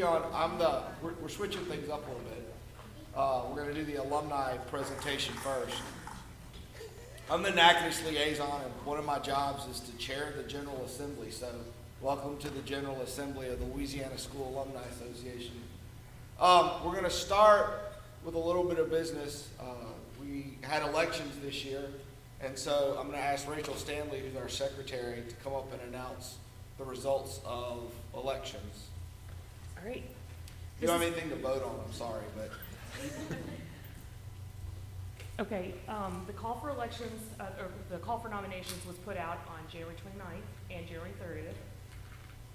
on. We're switching things up a little bit. We're going to do the alumni presentation first. I'm the NACDIS liaison, and one of my jobs is to chair the General Assembly. So, welcome to the General Assembly of the Louisiana School Alumni Association. We're going to start with a little bit of business. We had elections this year, and so I'm going to ask Rachel Stanley, who's our secretary, to come up and announce the results of elections. All right. You don't have anything to vote on, I'm sorry, but. Okay, the call for elections, or the call for nominations was put out on January 29th and January 30th.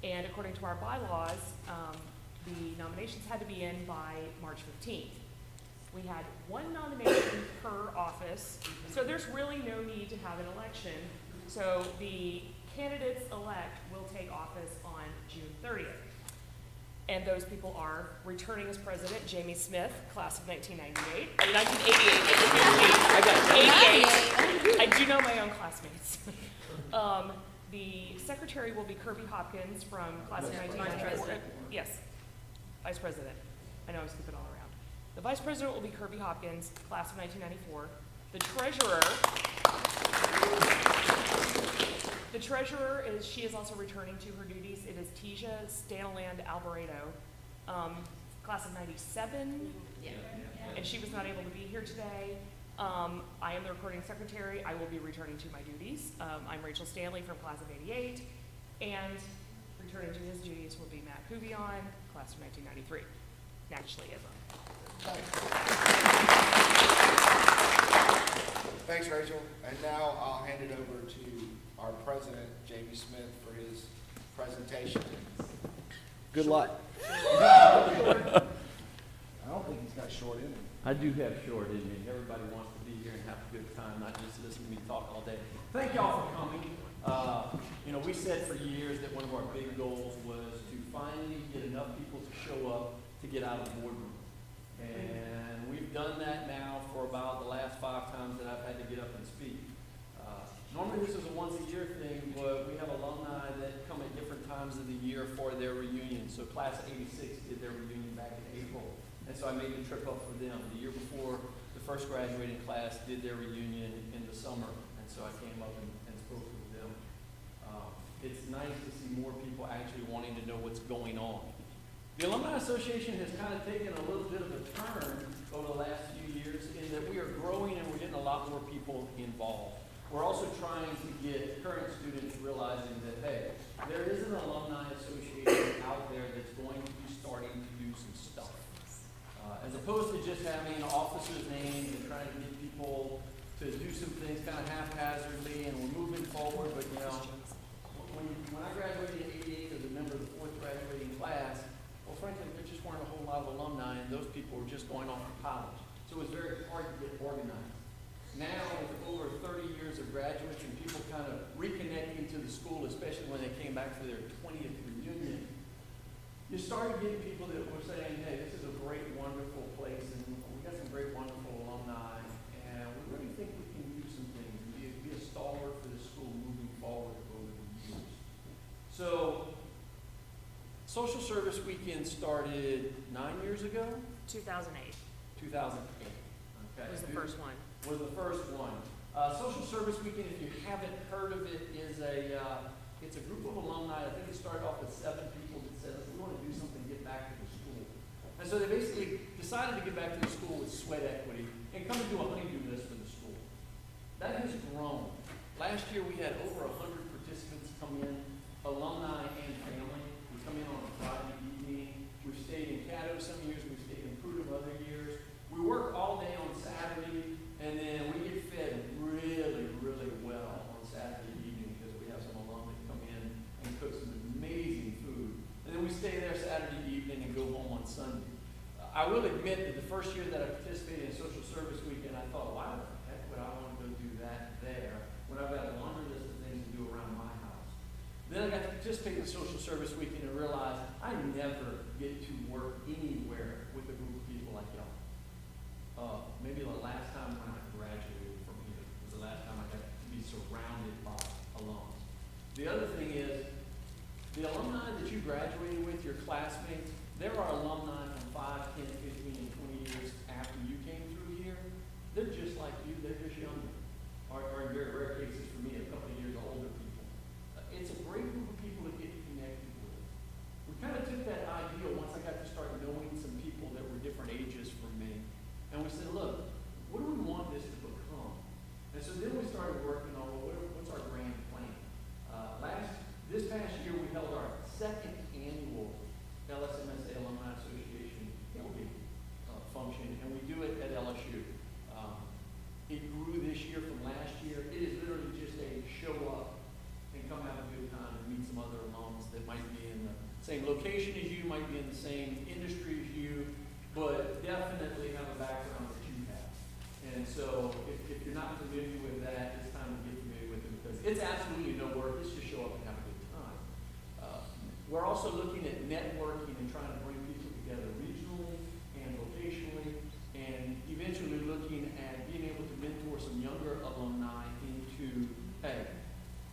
And according to our bylaws, the nominations had to be in by March 15th. We had one nomination per office, so there's really no need to have an election. So the candidates-elect will take office on June 30th. And those people are returning as president, Jamie Smith, class of 1998, or 1988. I got 88. I do know my own classmates. The secretary will be Kirby Hopkins from class of 1994. Yes, vice president. I know I'm skipping all around. The vice president will be Kirby Hopkins, class of 1994. The treasurer she is also returning to her duties. It is Tisha Stanaland Alvarado, class of 97, and she was not able to be here today. I am the recording secretary. I will be returning to my duties. I'm Rachel Stanley from class of 88, and returning to his duties will be Matt Kuvion, class of 1993. Naturally, Thanks, Rachel. And now I'll hand it over to our president, Jamie Smith, for his presentation. Good luck. I don't think he's got short in him. I do have short in me. Everybody wants to be here and have a good time, not just listen to me talk all day. Thank y'all for coming. We said for years that one of our big goals was to finally get enough people to show up to get out of the boardroom. And we've done that now for about the last 5 times that I've had to get up and speak. Normally this is a once-a-year thing, but we have alumni that come at different times of the year for their reunion. So class of 86 did their reunion back in April, and so I made the trip up for them. The year before, the first graduating class did their reunion in the summer, and so I came up and spoke with them. It's nice to see more people actually wanting to know what's going on. The Alumni Association has kind of taken a little bit of a turn over the last few years in that we are growing and we're getting a lot more people involved. We're also trying to get current students realizing that, hey, there is an alumni association out there that's going to be starting to do some stuff. As opposed to just having officers' names and trying to get people to do some things kind of haphazardly, and we're moving forward, but when I graduated in 88 as a member of the 4th graduating class, well, frankly, there just weren't a whole lot of alumni, and those people were just going off to college. So it was very hard to get organized. Now, with over 30 years of graduates and people kind of reconnecting to the school, especially when they came back for their 20th reunion, you started getting people that were saying, hey, this is a great, wonderful place, and we got some great, wonderful alumni, and we really think we can do some things and be a stalwart for the school moving forward over the years. So, Social Service Weekend started 9 years ago? 2008. 2008. Okay. Was the first one. Was the first one. Social Service Weekend, if you haven't heard of it, is it's a group of alumni. I think it started off with 7 people that said, we want to do something, get back to the school. And so they basically decided to get back to the school with sweat equity and come and do a honeydew list for the school. That has grown. Last year we had over 100 participants come in, alumni and family. We come in on a Friday evening. We've stayed in Caddo some years. We've stayed in Prudhoe other years. We work all day on Saturday, and then we get fed really, really well on Saturday evening because we have some alum that come in and cook some amazing food. And then we stay there Saturday evening and go home on Sunday. I will admit that the first year that I participated in Social Service Weekend, I thought, why the heck would I want to go do that there when I've got a laundry list of things to do around my house? Then I got to participate in Social Service Weekend and realized I never get to work anywhere with a group of people like y'all. Maybe the last time when I graduated from here was the last time I got to be surrounded by alums. The other thing is, the alumni that you graduated with, your classmates, there are alumni from 5, 10, 15, and 20 years after you came through here. They're just like you, they're just younger. Or in very rare cases for me, a couple of years older people. It's a great group of people to get connected with. We kind of took that idea once I got to start knowing some people that were different ages from me. And we said, look, what do we want this to become? And so then we started working on, well, what's our grand plan? This past year, we held our second annual LSMSA Alumni Association tailgate function, and we do it at LSU. It grew this year from last year. It is literally just a show up and come have a good time and meet some other alums that might be in the same location as you, might be in the same industry as you, but definitely have a background that you have. And so if you're not familiar with that, it's time to get familiar with it because it's absolutely no work. It's just show up and have a good time. We're also looking at networking and trying to bring people together regionally and vocationally, and eventually looking at being able to mentor some younger alumni into, hey,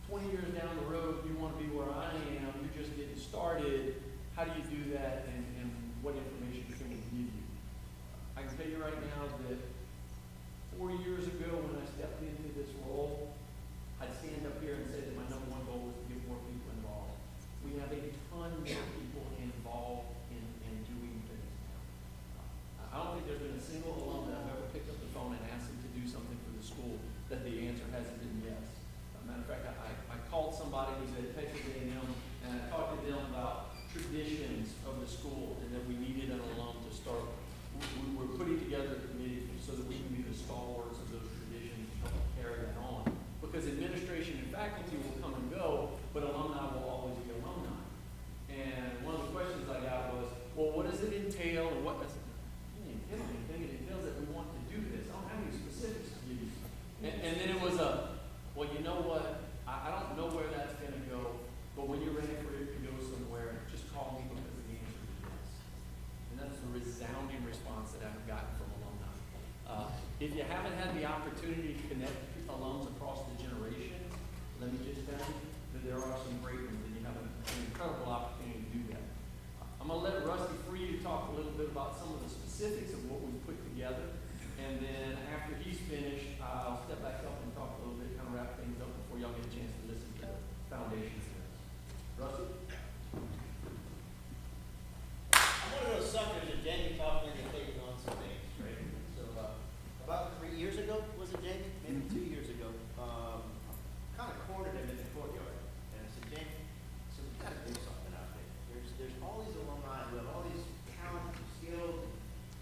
20 years down the road, you want to be where I am, you're just getting started, how do you do that, and what information can we give you? I can tell you right now that 4 years ago when I stepped into this role, I'd stand up here and say that my number one goal was to get more people involved. We have a ton more people involved in doing things now. I don't think there's been a single alum that I've ever picked up the phone and asked them to do something for the school that the answer hasn't been yes. As a matter of fact, I called somebody who's at Texas A&M and I talked to them about traditions of the school and that we needed an alum to start. We're putting together a committee so that we can be the stalwarts of those traditions and help carry that on. Because administration and faculty will come and go, but alumni will always be alumni. And one of the questions I got was, well, what does it entail and what does it entail anything? It entails that we want to do this. I don't have any specifics to give you. And then it was well, you know what? I don't know where that's going to go, but when you're ready for it to go somewhere, just call me because the answer is yes. And that's the resounding response that I've gotten from alumni. If you haven't had the opportunity to connect alums across the generation, let me just tell you that there are some great ones, and you have an incredible opportunity to do that. I'm going to let Rusty free to talk a little bit about some of the specifics of what we've put together, and then after he's finished, I'll step back up and talk a little bit, kind of wrap things up before y'all get a chance to listen to the foundations of this. Rusty? I'm one of those suckers that Jamie talked me into taking on some things, right? So about 3 years ago, was it Jamie? Maybe 2 years ago, kind of cornered him in the courtyard. And I said, Jamie, so we've got to do something out there. There's all these alumni who have all these talents and skills.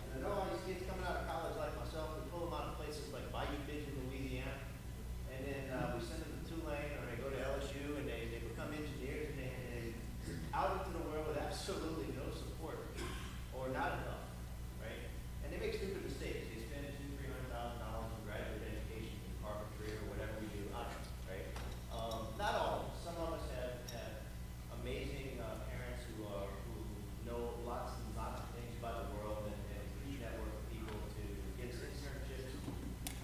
And I know all these kids coming out of college like myself, we pull them out of places like Bayou Beach in Louisiana. And then we send them to Tulane or they go to LSU and they become engineers and they out into the world with absolutely no support or not enough, right? And they make stupid mistakes. They spend $200,000, $300,000 on graduate education, carpentry, or whatever we do. I don't know, right? Not all of us. Some of us have amazing parents who know lots and lots of things about the world and we network with people to get us internships,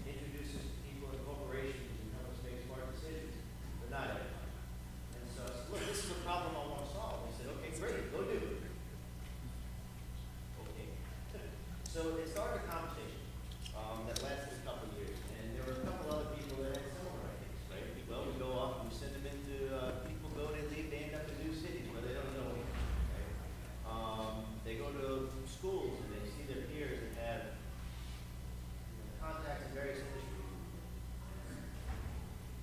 introduce us to people in corporations and help us make smart decisions. But not everybody. And so I said, look, this is a problem I want to solve. They said, okay, great, go do it. Okay. So it started a conversation that lasted a couple of years, and there were a couple other people that had similar ideas, right? Well, we go off and we send them into, people go, they leave, they end up in new cities where they don't know anything, right? They go to schools and they see their peers that have contacts in various industries.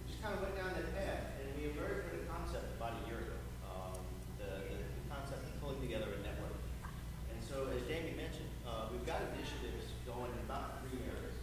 We just kind of went down that path, and we emerged with a concept about a year ago. The concept of pulling together a network. And so, as Jamie mentioned, we've got initiatives going in about 3 areas.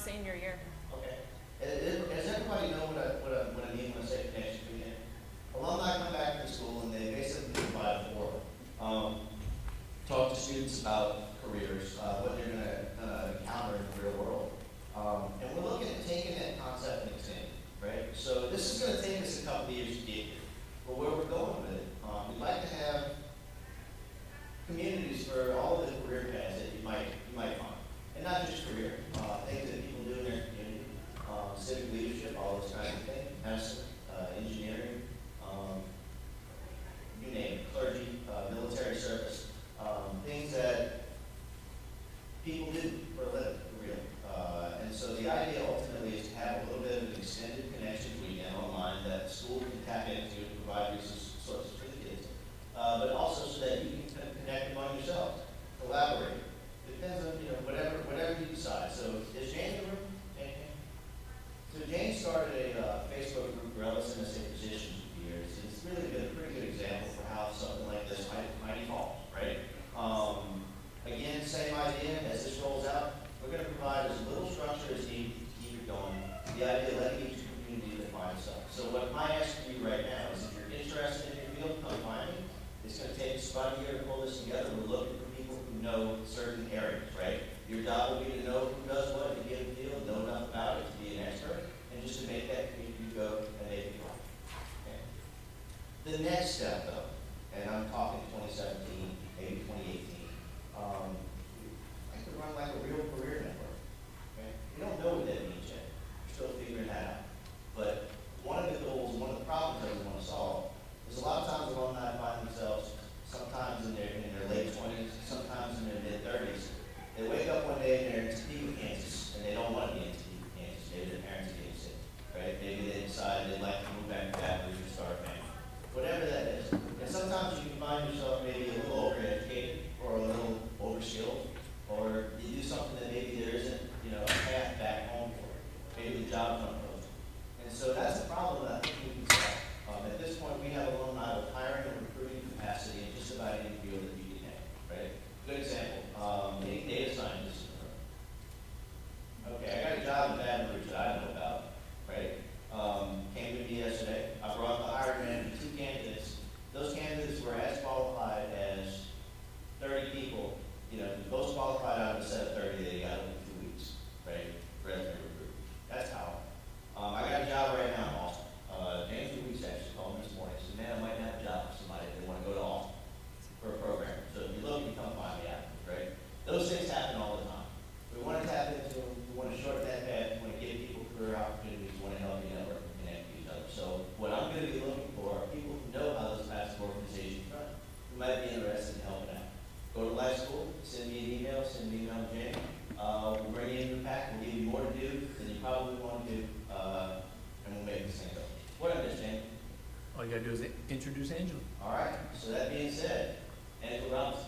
senior year. Okay. Does everybody know what I mean when I say connection weekend? Alumni come back to the school and they basically provide for, talk to students about careers, what they're gonna encounter in the real world. And we're looking at taking that concept and extending, right? So this is gonna take us a couple of years to get here. But where we're going with it, we'd like to have communities for all of the career paths that you might find. And not just career, things that people do in their community, civic leadership, all those kinds of things, medicine, engineering, you name it, clergy, military service, things that people do for a living, for real. And so the idea ultimately is to have a little bit of an extended connections weekend online that the school can tap into and provide resources for the kids. But also so that you can connect among yourselves, collaborate. Depends on, whatever you decide. So is Jane in the room? Jane? So Jane started a Facebook group for LSMSA positions for years. It's really been a pretty good example for how something like this might evolve, right? Again, same idea, as this rolls out, we're going to provide as little structure as needed to keep it going. The idea of letting each community define itself. So what my ask for you right now is if you're interested in your field, come find me. It's going to take us about a year to pull this together. We're looking for people who know certain areas, right? Your job will be to know who does what in a given field, know enough about it to be an expert, and just to make that community go and make it grow. Okay? The next step, though, and I'm talking 2017, maybe 2018, I could run like a real career network. Okay? We don't know what that means yet. We're still figuring that out. But one of the goals, one of the problems that we want to solve is a lot of times alumni find themselves sometimes in their late 20s, sometimes in their mid-30s. They wake up one day and they're in Topeka, Kansas, and they don't want to be in Topeka, Kansas. Maybe their parents are getting sick, right? Maybe they decide they'd like to move back to Baton Rouge and start a family. Whatever that is. And sometimes you can find yourself maybe a little overeducated or a little overskilled, or you do something that maybe there isn't, a path back home for. Maybe the job's not posted. And so that's the problem that I think we can solve. At this point, we have alumni with hiring and recruiting capacity in just about any field that you can have, right? Good example, any data scientists in the room. Okay, I got a job in Baton Rouge that I know about, right? Came to me yesterday. I brought the hiring manager 2 candidates. Those candidates were as qualified as 30 people, the most qualified out of a set of 30 they got in 2 weeks, right? Resume recruit. That's how. I got a job right now in Austin. James Weeks actually called me this morning. He said, man, I might have a job for somebody if they want to go to Austin for a program. So if you're looking, come find me out, right? Those things happen all the time. We want to tap into them. We want to shorten that path. We want to give people career opportunities. We want to help you network and connect with each other. So what I'm going to be looking for are people who know how those types of organizations run, who might be interested in helping out. Go to life school, send me an email, send me an email to Jane. We'll bring you into the pack. We'll give you more to do than you probably want to do, and we'll make this thing go. What I missed, Jane? All you gotta do is introduce Angela. All right, so that being said, Angela Robinson.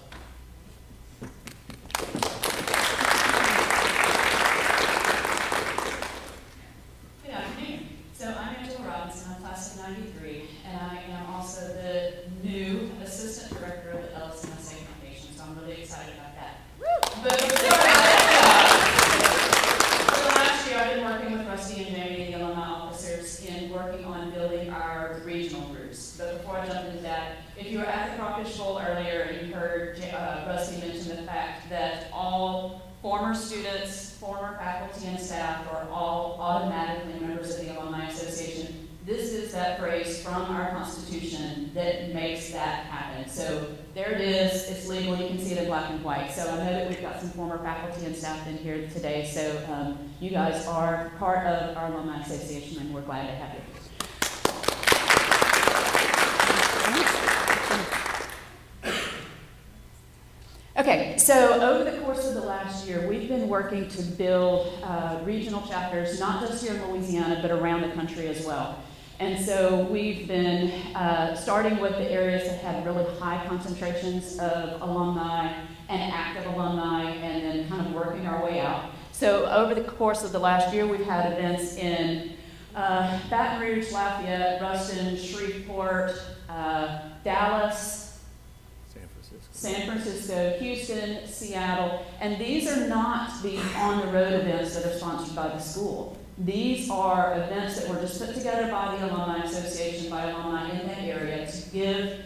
Good afternoon. So I'm Angela Robinson, I'm class of 93, and I am also the new Assistant Director of the LSMSA Foundation, so I'm really excited about that. But before for the last year, I've been working with Rusty and Jamie, the alumni officers, in working on building our regional groups. But before I jump into that, if you were at the Crawfish Bowl earlier and you heard Rusty mention the fact that all former students, former faculty and staff are all automatically members of the Alumni Association, this is that phrase from our Constitution that makes that happen. So there it is, it's legal, you can see it in black and white. So I know that we've got some former faculty and staff in here today, so you guys are part of our Alumni Association and we're glad to have you. Okay, so over the course of the last year, we've been working to build regional chapters, not just here in Louisiana, but around the country as well. And so we've been starting with the areas that have really high concentrations of alumni and active alumni, and then kind of working our way out. So over the course of the last year, we've had events in Baton Rouge, Lafayette, Ruston, Shreveport, Dallas, San Francisco, Houston, Seattle, and these are not the on-the-road events that are sponsored by the school. These are events that were just put together by the Alumni Association, by alumni in that area, to give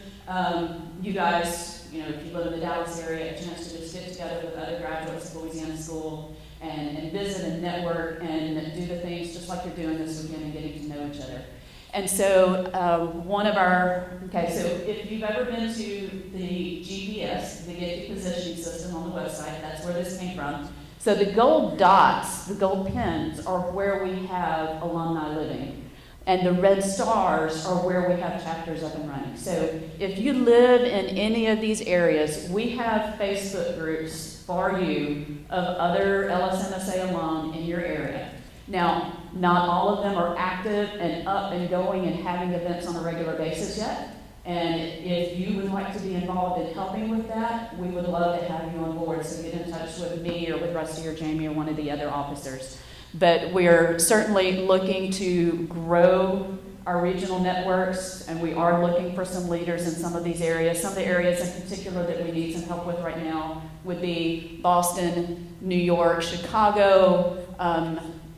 you guys, you know, if you live in the Dallas area, a chance to just get together with other graduates of Louisiana School and visit and network and do the things just like you're doing this weekend and getting to know each other. And so so if you've ever been to the GPS, the Gifted Positioning System on the website, that's where this came from. So the gold dots, the gold pins, are where we have alumni living. And the red stars are where we have chapters up and running. So if you live in any of these areas, we have Facebook groups for you of other LSMSA alum in your area. Now, not all of them are active and up and going and having events on a regular basis yet. And if you would like to be involved in helping with that, we would love to have you on board. So get in touch with me or with Rusty or Jamie or one of the other officers. But we're certainly looking to grow our regional networks, and we are looking for some leaders in some of these areas. Some of the areas in particular that we need some help with right now would be Boston, New York, Chicago,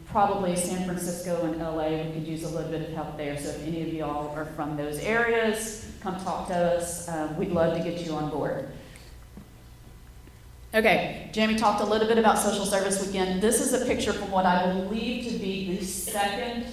probably San Francisco and LA. We could use a little bit of help there. So if any of y'all are from those areas, come talk to us. We'd love to get you on board. Okay, Jamie talked a little bit about social service weekend. This is a picture from what I believe to be the third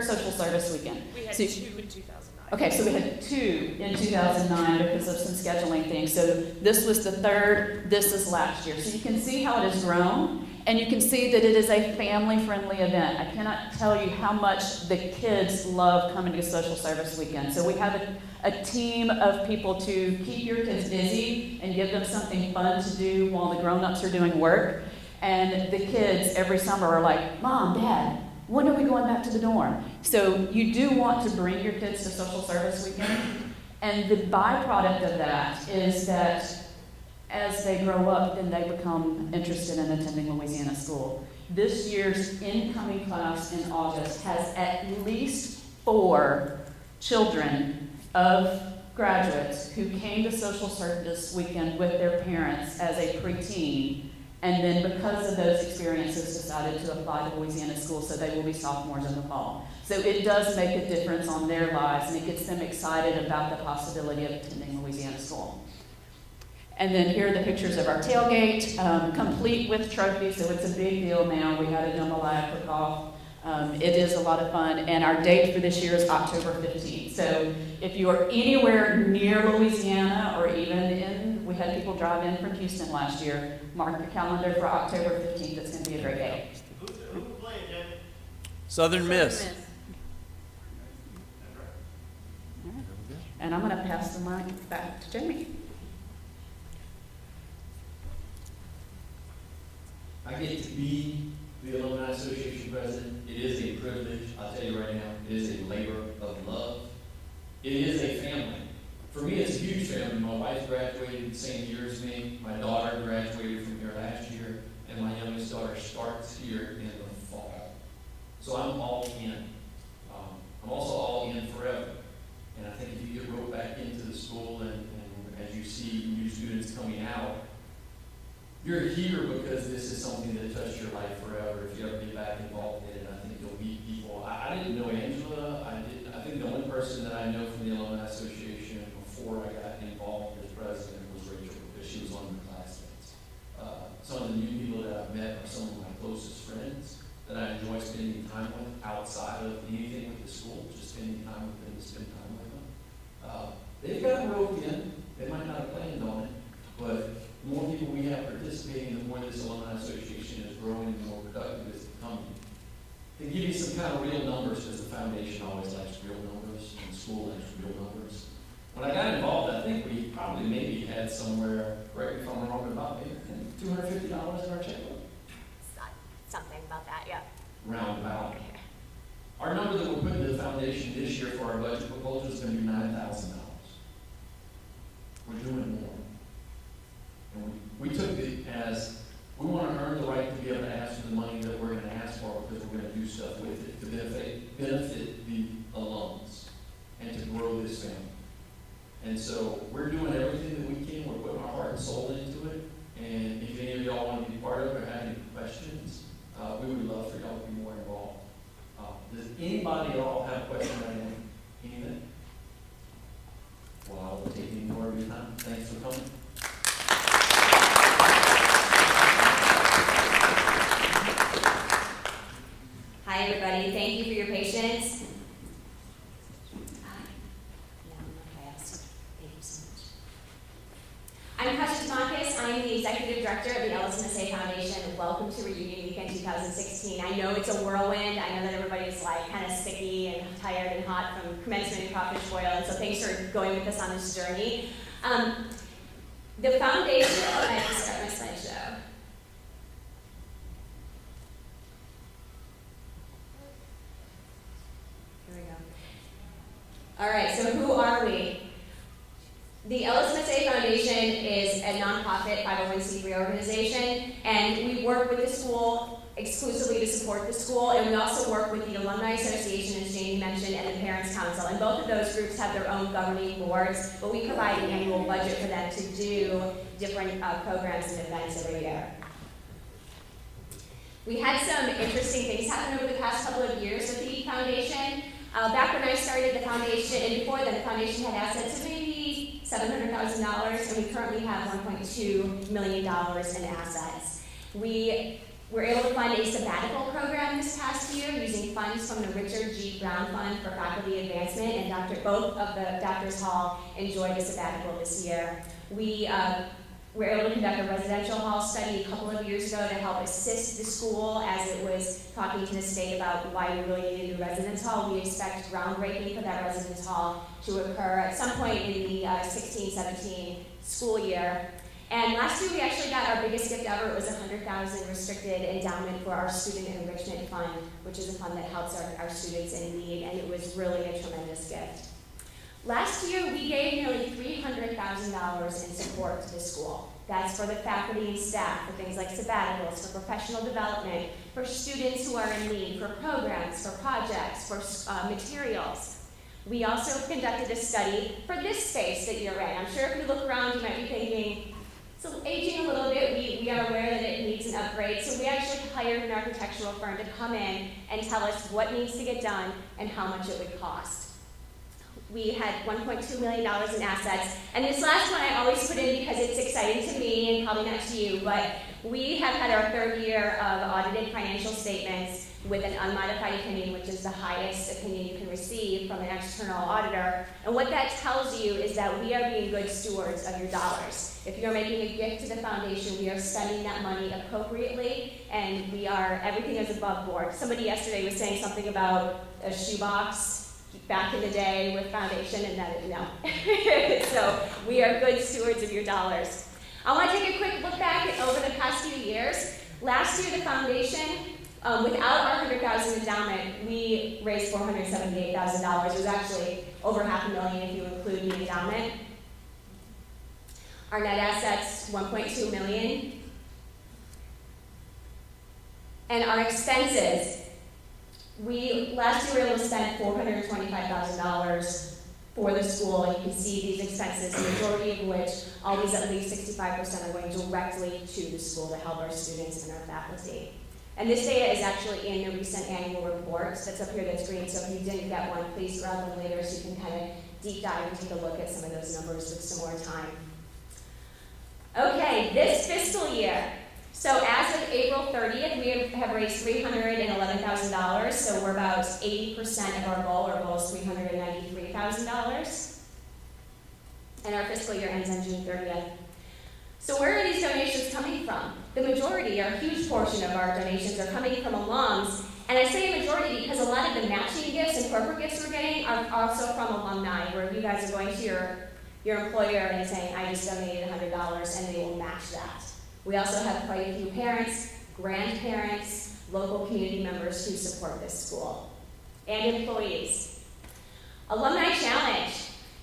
social service weekend. We had So- 2 in 2009. Okay, so we had 2 in 2009 because of some scheduling things. So this was the third, this is last year. So you can see how it has grown, and you can see that it is a family-friendly event. I cannot tell you how much the kids love coming to social service weekend. So we have a team of people to keep your kids busy and give them something fun to do while the grown-ups are doing work. And the kids every summer are like, Mom, Dad, when are we going back to the dorm? So you do want to bring your kids to social service weekend. And the byproduct of that is that as they grow up, then they become interested in attending Louisiana School. This year's incoming class in August has at least 4 children of graduates who came to social service weekend with their parents as a preteen, and then because of those experiences decided to apply to Louisiana School, so they will be sophomores in the fall. So it does make a difference on their lives, and it gets them excited about the possibility of attending Louisiana School. And then here are the pictures of our tailgate, complete with trophies, so it's a big deal now. We had a jambalaya cook-off. It is a lot of fun, and our date for this year is October 15th. So if you are anywhere near Louisiana, or even we had people drive in from Houston last year, mark your calendar for October 15th. It's going to be a great day. Who playing, Jim? Southern Miss. And I'm going to pass the mic back to Jamie. I get to be the Alumni Association president. It is a privilege. I'll tell you right now, it is a labor of love. It is a family. For me, it's a huge family. My wife graduated the same year as me. My daughter graduated from here last year, and my youngest daughter starts here in the fall. So I'm all in. I'm also all in forever. And I think if you get roped back into the school and as you see new students coming out, you're here because this is something that touched your life forever. If you ever get back involved in it, I think you'll meet people. I didn't know Angela. I think the only person that I know from the Alumni Association before I got involved as president was Rachel, because she was one of my classmates. Some of the new people that I've met are some of my closest friends that I enjoy spending time with outside of anything with the school, just spending time with them to spend time with them. They've gotten roped in. They might not have planned on it, but the more people we have participating, the more this Alumni Association is growing, the more productive it's becoming. To give you some kind of real numbers, because the foundation always likes real numbers, and the school likes real numbers. When I got involved, I think we probably maybe had somewhere, correct me if I'm wrong, about maybe $250 in our checkbook. Something about that, yeah. Roundabout. Our number that we're putting to the foundation this year for our budget proposal is going to be $9,000. We're doing more. And we took it as, we want to earn the right to be able to ask for the money that we're going to ask for, because we're going to do stuff with it to benefit the alums and to grow this family. And so we're doing the Executive Director of the LSMSA Foundation. Welcome to Reunion Weekend 2016. I know it's a whirlwind. I know that everybody's like kind of sticky and tired and hot from commencement and crawfish boil, and so thanks for going with us on this journey. The foundation, I have to start my slideshow. Here we go. All right, so who are we? The LSMSA Foundation is a nonprofit 501c3 organization, and we work with the school exclusively to support the school, and we also work with the Alumni Association, as Jamie mentioned, and the Parents Council. And both of those groups have their own governing boards, but we provide an annual budget for them to do different programs and events every year. We had some interesting things happen over the past couple of years with the foundation. Back when I started the foundation, and before then, the foundation had assets of maybe $700,000, and we currently have $1.2 million in assets. We were able to fund a sabbatical program this past year using funds from the Richard G. Brown Fund for Faculty Advancement, and both of the Doctors Hall enjoyed a sabbatical this year. We were able to conduct a residential hall study a couple of years ago to help assist the school as it was talking to the state about why we really needed a new residence hall. We expect groundbreaking for that residence hall to occur at some point in the 16-17 school year. And last year we actually got our biggest gift ever. It was $100,000 restricted endowment for our Student Enrichment Fund, which is a fund that helps our students in need, and it was really a tremendous gift. Last year, we gave nearly $300,000 in support to the school. That's for the faculty and staff, for things like sabbaticals, for professional development, for students who are in need, for programs, for projects, for materials. We also conducted a study for this space that you're in. I'm sure if you look around, you might be thinking, it's aging a little bit. We are aware that it needs an upgrade, so we actually hired an architectural firm to come in and tell us what needs to get done and how much it would cost. We had $1.2 million in assets, and this last one I always put in because it's exciting to me and probably not to you, but we have had our third year of audited financial statements with an unmodified opinion, which is the highest opinion you can receive from an external auditor. And what that tells you is that we are being good stewards of your dollars. If you're making a gift to the foundation, we are spending that money appropriately, and everything is above board. Somebody yesterday was saying something about a shoebox back in the day with foundation, and no. So we are good stewards of your dollars. I want to take a quick look back over the past few years. Last year, the foundation, without our $100,000 endowment, we raised $478,000. It was actually over $500,000 if you include the endowment. Our net assets, $1.2 million. And our expenses, last year we were able to spend $425,000 for the school, and you can see these expenses, the majority of which, always at least 65% are going directly to the school to help our students and our faculty. And this data is actually in the recent annual reports that's up here that's green, so if you didn't get one, please grab one later so you can kind of deep dive and take a look at some of those numbers with some more time. Okay, this fiscal year. So as of April 30th, we have raised $311,000, so we're about 80% of our goal. Our goal is $393,000. And our fiscal year ends on June 30th. So where are these donations coming from? The majority, or a huge portion of our donations are coming from alums. And I say a majority because a lot of the matching gifts and corporate gifts we're getting are also from alumni, where you guys are going to your employer and saying, I just donated $100, and they will match that. We also have quite a few parents, grandparents, local community members who support this school, and employees. Alumni Challenge.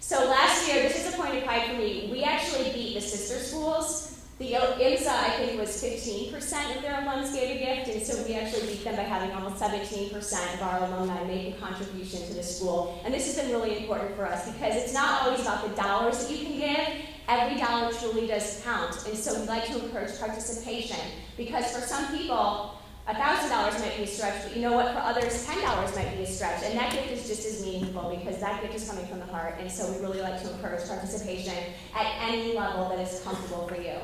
So last year, this is a point of pride for me, we actually beat the sister schools. The LSMSA, I think, was 15% of their alums gave a gift, and so we actually beat them by having almost 17% of our alumni make a contribution to the school. And this has been really important for us because it's not always about the dollars that you can give. Every dollar truly does count, and so we like to encourage participation because for some people, $1,000 might be a stretch, but you know what? For others, $10 might be a stretch, and that gift is just as meaningful because that gift is coming from the heart, and so we really like to encourage participation at any level that is comfortable for you.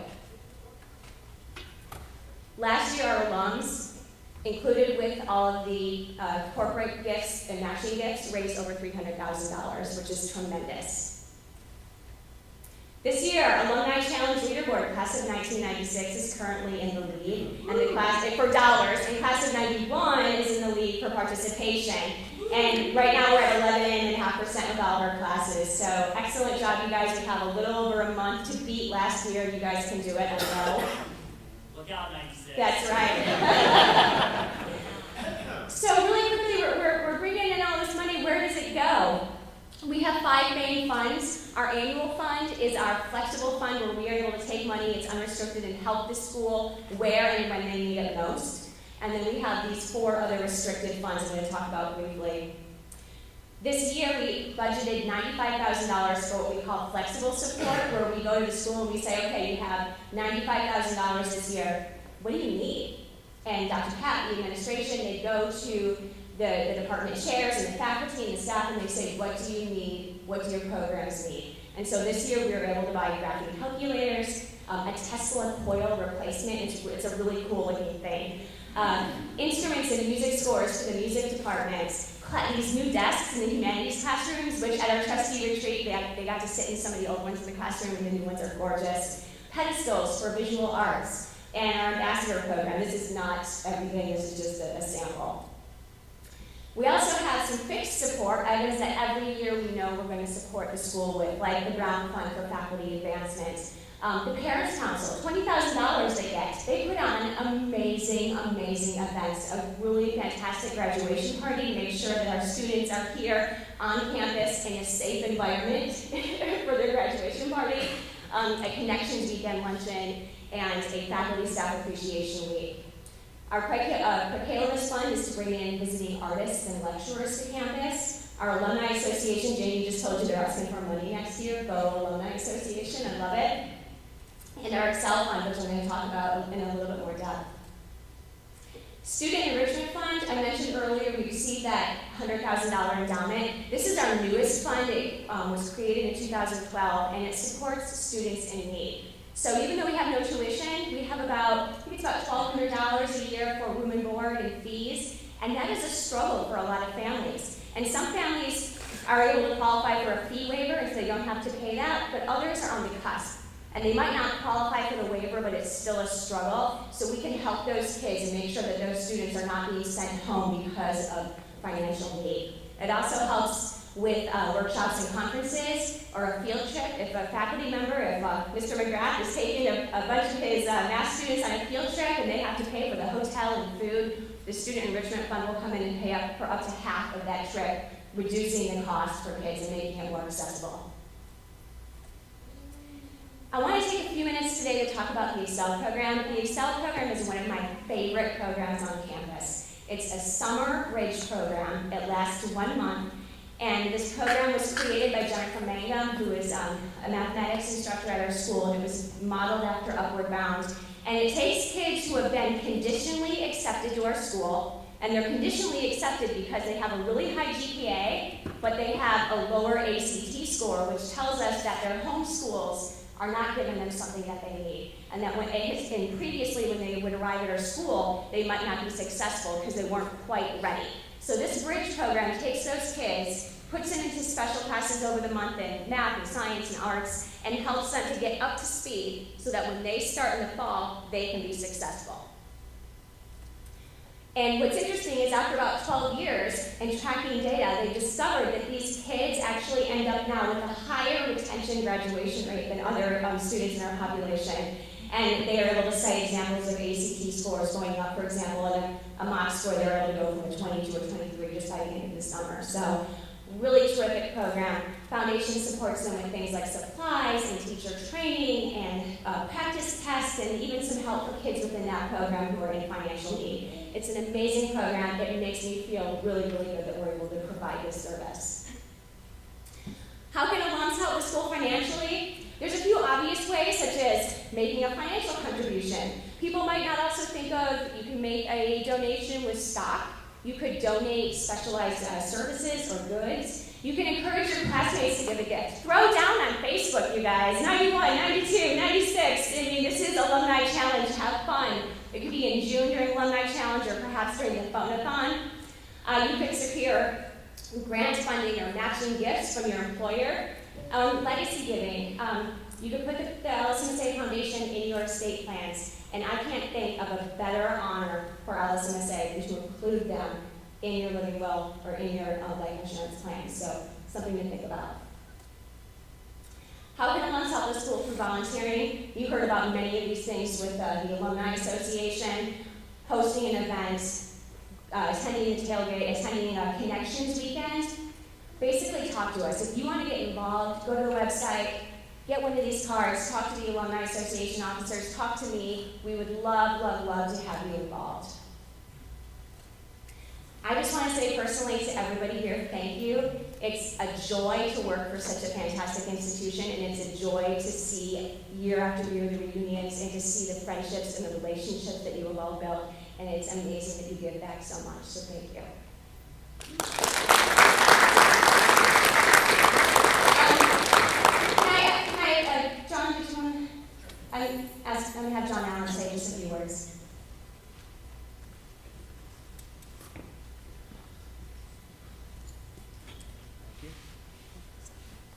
Last year, our alums, included with all of the corporate gifts and matching gifts, raised over $300,000, which is tremendous. This year, Alumni Challenge Leaderboard, class of 1996 is currently in the lead, and the class for dollars, and class of 91 is in the lead for participation. And right now we're at 11.5% with all of our classes. So excellent job, you guys. We have a little over a month to beat last year. You guys can do it, I know. Look out, 96. That's right. So really quickly, we're bringing in all this money. Where does it go? We have 5 main funds. Our annual fund is our flexible fund where we are able to take money, it's unrestricted, and help the school where and when they need it most. And then we have these 4 other restricted funds I'm going to talk about briefly. This year we budgeted $95,000 for what we call flexible support, where we go to the school and we say, okay, you have $95,000 this year. What do you need? And Dr. Pat, the administration, they go to the department chairs and the faculty and the staff, and they say, what do you need? What do your programs need? And so this year we were able to buy graphing calculators, a Tesla coil replacement. It's a really cool looking thing. Instruments and music scores for the music departments. These new desks in the humanities classrooms, which at our trustee retreat, they got to sit in some of the old ones in the classroom, and the new ones are gorgeous. Pedestals for visual arts. And our ambassador program. This is not everything, this is just a sample. We also have some fixed support items that every year we know we're going to support the school with, like the Brown Fund for Faculty Advancement. The Parents Council, $20,000 they get. They put on amazing, amazing events, a really fantastic graduation party to make sure that our students are here on campus in a safe environment for their graduation party, a Connections Weekend luncheon, and a Faculty Staff Appreciation Week. Our Precalis Fund is to bring in visiting artists and lecturers to campus. Our Alumni Association, Jamie just told you they're asking for money next year. Go Alumni Association, I love it. And our Excel Fund, which I'm going to talk about in a little bit more depth. Student Enrichment Fund, I mentioned earlier, we received that $100,000 endowment. This is our newest fund. It was created in 2012, and it supports students in need. So even though we have no tuition, we have I think it's about $1,200 a year for room and board and fees, and that is a struggle for a lot of families. And some families are able to qualify for a fee waiver, and so they don't have to pay that, but others are on the cusp. And they might not qualify for the waiver, but it's still a struggle. So we can help those kids and make sure that those students are not being sent home because of financial need. It also helps with workshops and conferences or a field trip. If a faculty member, if Mr. McGrath is taking a bunch of his math students on a field trip and they have to pay for the hotel and food, the Student Enrichment Fund will come in and pay up for up to half of that trip, reducing the cost for kids and making it more accessible. I want to take a few minutes today to talk about the Excel program. The Excel program is one of my favorite programs on campus. It's a summer bridge program. It lasts 1 month. And this program was created by Jennifer Mangum, who is a mathematics instructor at our school, and it was modeled after Upward Bound. And it takes kids who have been conditionally accepted to our school, and they're conditionally accepted because they have a really high GPA, but they have a lower ACT score, which tells us that their home schools are not giving them something that they need. And that previously when they would arrive at our school, they might not be successful because they weren't quite ready. So this bridge program takes those kids, puts them into special classes over the month in math and science and arts, and helps them to get up to speed so that when they start in the fall, they can be successful. And what's interesting is after about 12 years and tracking data, they discovered that these kids actually end up now with a higher retention graduation rate than other students in our population. And they are able to cite examples of ACT scores going up. For example, in a mock score, they're able to go from a 20 to a 23 just by the end of the summer. So really terrific program. Foundation supports them with things like supplies and teacher training and practice tests and even some help for kids within that program who are in financial need. It's an amazing program. It makes me feel really, really good that we're able to provide this service. How can alums help the school financially? There's a few obvious ways, such as making a financial contribution. People might not also think of, you can make a donation with stock. You could donate specialized services or goods. You can encourage your classmates to give a gift. Throw down on Facebook, you guys. 91, 92, 96. I mean, this is Alumni Challenge. Have fun. It could be in June during Alumni Challenge or perhaps during the phone-a-thon. You could secure grant funding or matching gifts from your employer. Legacy giving. You can put the LSMSA Foundation in your estate plans, and I can't think of a better honor for LSMSA than to include them in your living will or in your life insurance plan. So something to think about. How can alums help the school through volunteering? You heard about many of these things with the Alumni Association, hosting an event, attending a tailgate, attending a Connections Weekend. Basically talk to us. If you want to get involved, go to the website, get one of these cards, talk to the Alumni Association officers, talk to me. We would love, love, love to have you involved. I just want to say personally to everybody here, thank you. It's a joy to work for such a fantastic institution, and it's a joy to see year after year the reunions and to see the friendships and the relationships that you have all built, and it's amazing that you give back so much, so thank you. John, did you want to, I'm going to have John Allen say just a few words.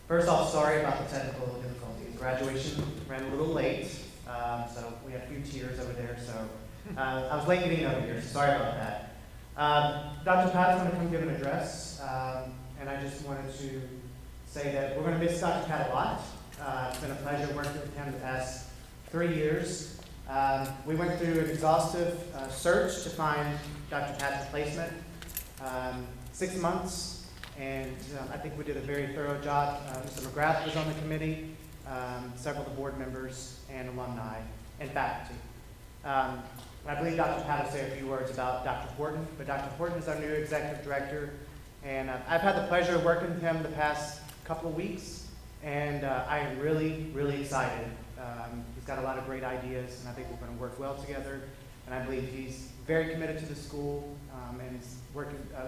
First off, sorry about the technical difficulties. Graduation ran a little late, so we had a few tears over there. So I was late getting over here, so sorry about that. Dr. Pat's going to come give an address, and I just wanted to say that we're going to miss Dr. Pat a lot. It's been a pleasure working with him the past 3 years. We went through an exhaustive search to find Dr. Pat's replacement, 6 months. And I think we did a very thorough job. Mr. McGrath was on the committee, several of the board members and alumni and faculty. I believe Dr. Pat will say a few words about Dr. Horton, but Dr. Horton is our new executive director, and I've had the pleasure of working with him the past couple of weeks, and I am really, really excited. He's got a lot of great ideas, and I think we're going to work well together, and I believe he's very committed to the school, and is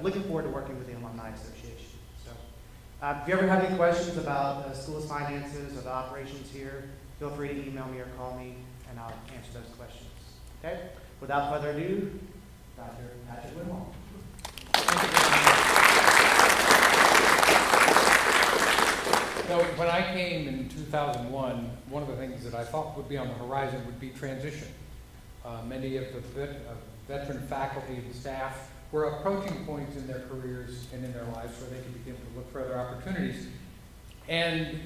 looking forward to working with the Alumni Association. So, if you ever have any questions about the school's finances or the operations here, feel free to email me or call me, and I'll answer those questions. Okay? Without further ado, Dr. Patrick Whitmore. So when I came in 2001, one of the things that I thought would be on the horizon would be transition. Many of the veteran faculty and staff were approaching points in their careers and in their lives where they could begin to look for other opportunities. And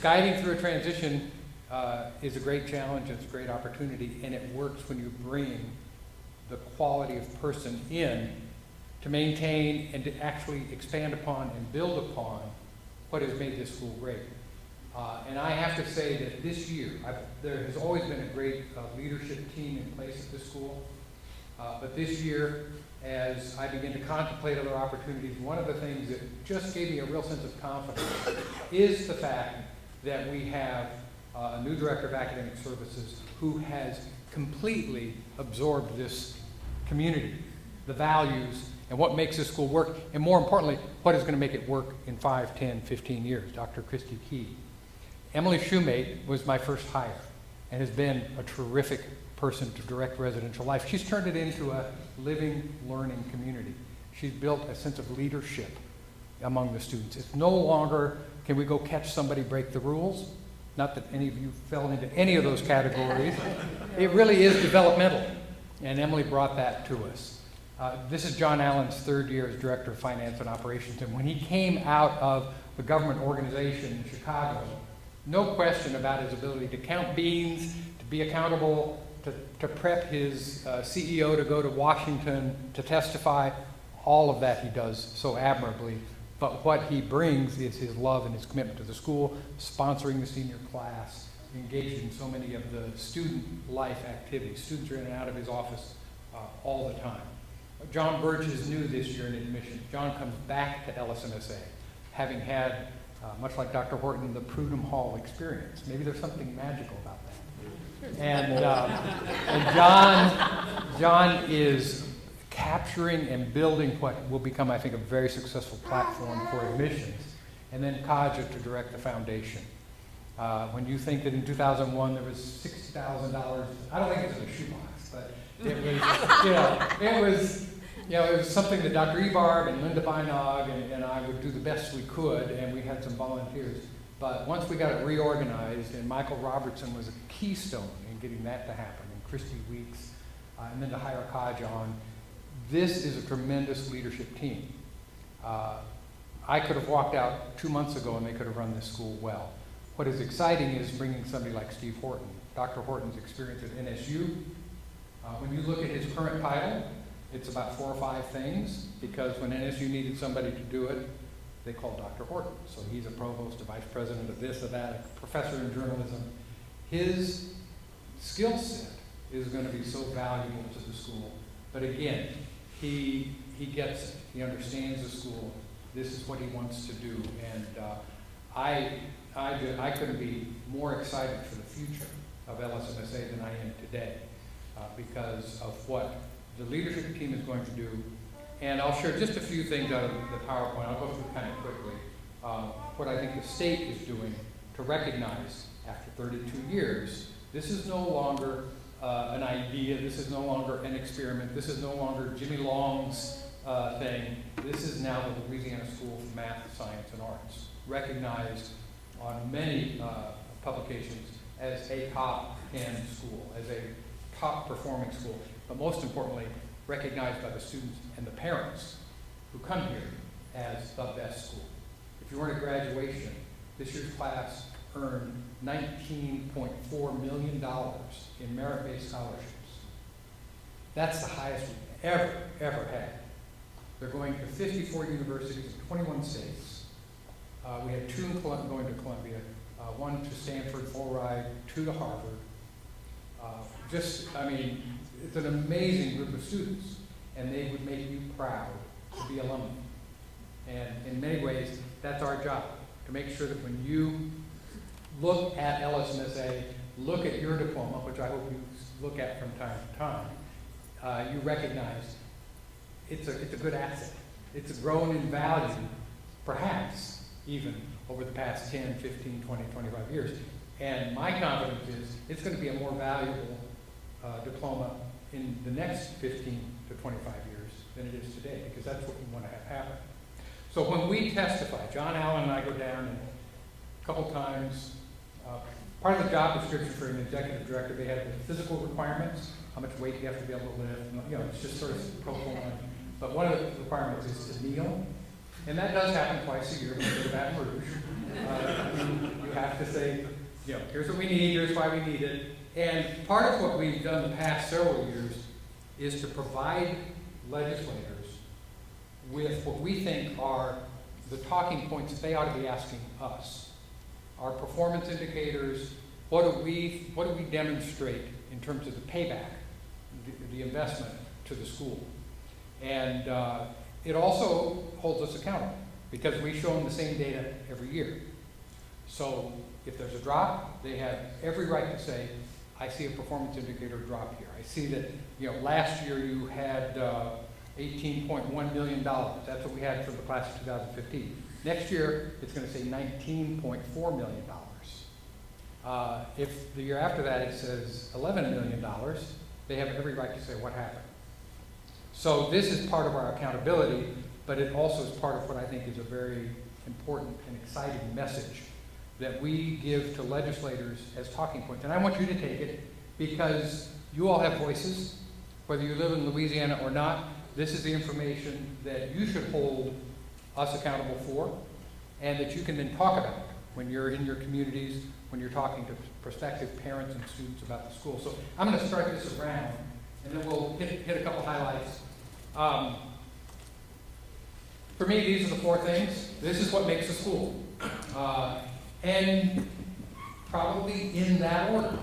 guiding through a transition is a great challenge, it's a great opportunity, and it works when you bring the quality of person in to maintain and to actually expand upon and build upon what has made this school great. And I have to say that this year, there has always been a great leadership team in place at this school. But this year, as I begin to contemplate other opportunities, one of the things that just gave me a real sense of confidence is the fact that we have a new director of academic services who has completely absorbed this community, the values, and what makes this school work, and more importantly, what is going to make it work in 5, 10, 15 years, Dr. Christy Key. Emily Shoemate was my first hire and has been a terrific person to direct residential life. She's turned it into a living, learning community. She's built a sense of leadership among the students. It's no longer, can we go catch somebody break the rules? Not that any of you fell into any of those categories. It really is developmental, and Emily brought that to us. This is John Allen's third year as Director of Finance and Operations, and when he came out of the government organization in Chicago, no question about his ability to count beans, to be accountable, to prep his CEO to go to Washington to testify. All of that he does so admirably. But what he brings is his love and his commitment to the school, sponsoring the senior class, engaged in so many of the student life activities. Students are in and out of his office all the time. John Birch is new this year in admission. John comes back to LSMSA, having had, much like Dr. Horton, the Prudhomme Hall experience. Maybe there's something magical about that. And John is capturing and building what will become, I think, a very successful platform for admissions. And then Kaja to direct the foundation. When you think that in 2001 there was $60,000, I don't think it was in a shoebox, but it was, it was something that Dr. Ebarb and Linda Beinog and I would do the best we could, and we had some volunteers. But once we got it reorganized, and Michael Robertson was a keystone in getting that to happen, and Christy Weeks, and then to hire Kaj on, this is a tremendous leadership team. I could have walked out 2 months ago and they could have run this school well. What is exciting is bringing somebody like Steve Horton. Dr. Horton's experience at NSU. When you look at his current title, it's about 4 or 5 things, because when NSU needed somebody to do it, they called Dr. Horton. So he's a provost, a vice president of this or that, a professor in journalism. His skill set is going to be so valuable to the school. But again, he gets it. He understands the school. This is what he wants to do. And I couldn't be more excited for the future of LSMSA than I am today, because of what the leadership team is going to do. And I'll share just a few things out of the PowerPoint. I'll go through kind of quickly what I think the state is doing to recognize, after 32 years, this is no longer an idea, this is no longer an experiment, this is no longer Jimmy Long's thing. This is now the Louisiana School for Math, Science, and Arts, recognized on many publications as a top 10 school, as a top performing school, but most importantly, recognized by the students and the parents who come here as the best school. If you weren't at graduation, this year's class earned $19.4 million in merit-based scholarships. That's the highest we've ever had. They're going to 54 universities in 21 states. We had 2 going to Columbia, 1 to Stanford, full ride, 2 to Harvard. It's an amazing group of students, and they would make you proud to be alumni. And in many ways, that's our job, to make sure that when you look at LSMSA, look at your diploma, which I hope you look at from time to time, you recognize it's a good asset. It's grown in value, perhaps even over the past 10, 15, 20, 25 years. And my confidence is it's going to be a more valuable diploma in the next 15 to 25 years than it is today, because that's what we want to have happen. So when we testify, John Allen and I go down and a couple times, part of the job description for an executive director, they have the physical requirements, how much weight you have to be able to lift, it's just sort of pro forma. But one of the requirements is to kneel, and that does happen twice a year when you go to Baton Rouge. You have to say, here's what we need, here's why we need it. And part of what we've done the past several years is to provide legislators with what we think are the talking points that they ought to be asking us. Our performance indicators, what do we demonstrate in terms of the payback, the investment to the school. And it also holds us accountable, because we show them the same data every year. So if there's a drop, they have every right to say, I see a performance indicator drop here. I see that, last year you had $18.1 million. That's what we had for the class of 2015. Next year, it's going to say $19.4 million. If the year after that it says $11 million, they have every right to say what happened. So this is part of our accountability, but it also is part of what I think is a very important and exciting message that we give to legislators as talking points. And I want you to take it, because you all have voices, whether you live in Louisiana or not. This is the information that you should hold us accountable for, and that you can then talk about when you're in your communities, when you're talking to prospective parents and students about the school. So I'm going to start this around, and then we'll hit a couple highlights. For me, these are the 4 things. This is what makes a school. And probably in that order.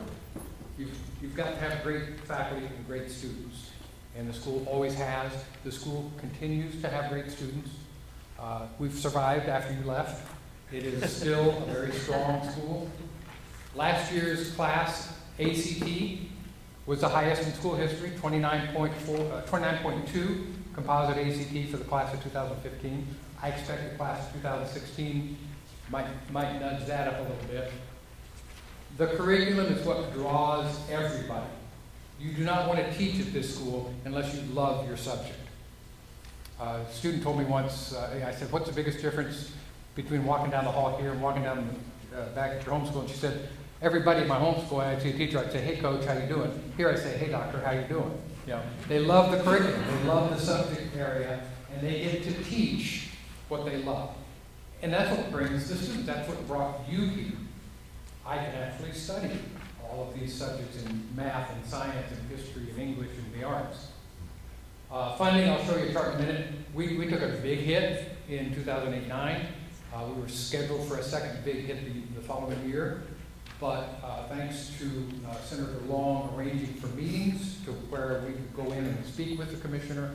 You've got to have great faculty and great students. And the school always has. The school continues to have great students. We've survived after you left. It is still a very strong school. Last year's class, ACT, was the highest in school history, 29.2 composite ACT for the class of 2015. I expect the class of 2016 might nudge that up a little bit. The curriculum is what draws everybody. You do not want to teach at this school unless you love your subject. A student told me once, I said, what's the biggest difference between walking down the hall here and walking down back at your homeschool, and she said, everybody in my homeschool, I'd see a teacher, I'd say, hey coach, how you doing? Here I say, hey doctor, how you doing? You know, they love the curriculum, they love the subject area, and they get to teach what they love. And that's what brings the students, that's what brought you here. I can actually study all of these subjects in math and science and history and English and the arts. Funding, I'll show you a chart in a minute. We took a big hit in 2008-09. We were scheduled for a second big hit the following year. But thanks to Senator Long arranging for meetings to where we could go in and speak with the commissioner,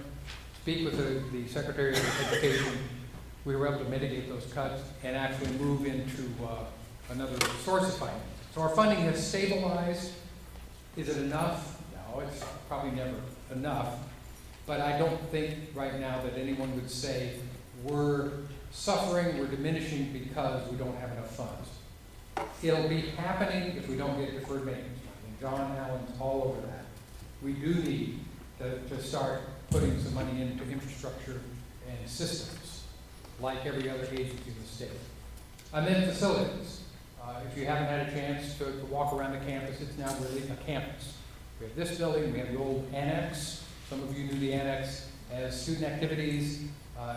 speak with the Secretary of Education, we were able to mitigate those cuts and actually move into another source of funding. So our funding has stabilized. Is it enough? No, it's probably never enough. But I don't think right now that anyone would say we're suffering, we're diminishing because we don't have enough funds. It'll be happening if we don't get deferred maintenance money. And John Allen's all over that. We do need to start putting some money into infrastructure and systems, like every other agency in the state. And then facilities. If you haven't had a chance to walk around the campus, it's now really a campus. We have this building, we have the old annex. Some of you knew the annex as student activities,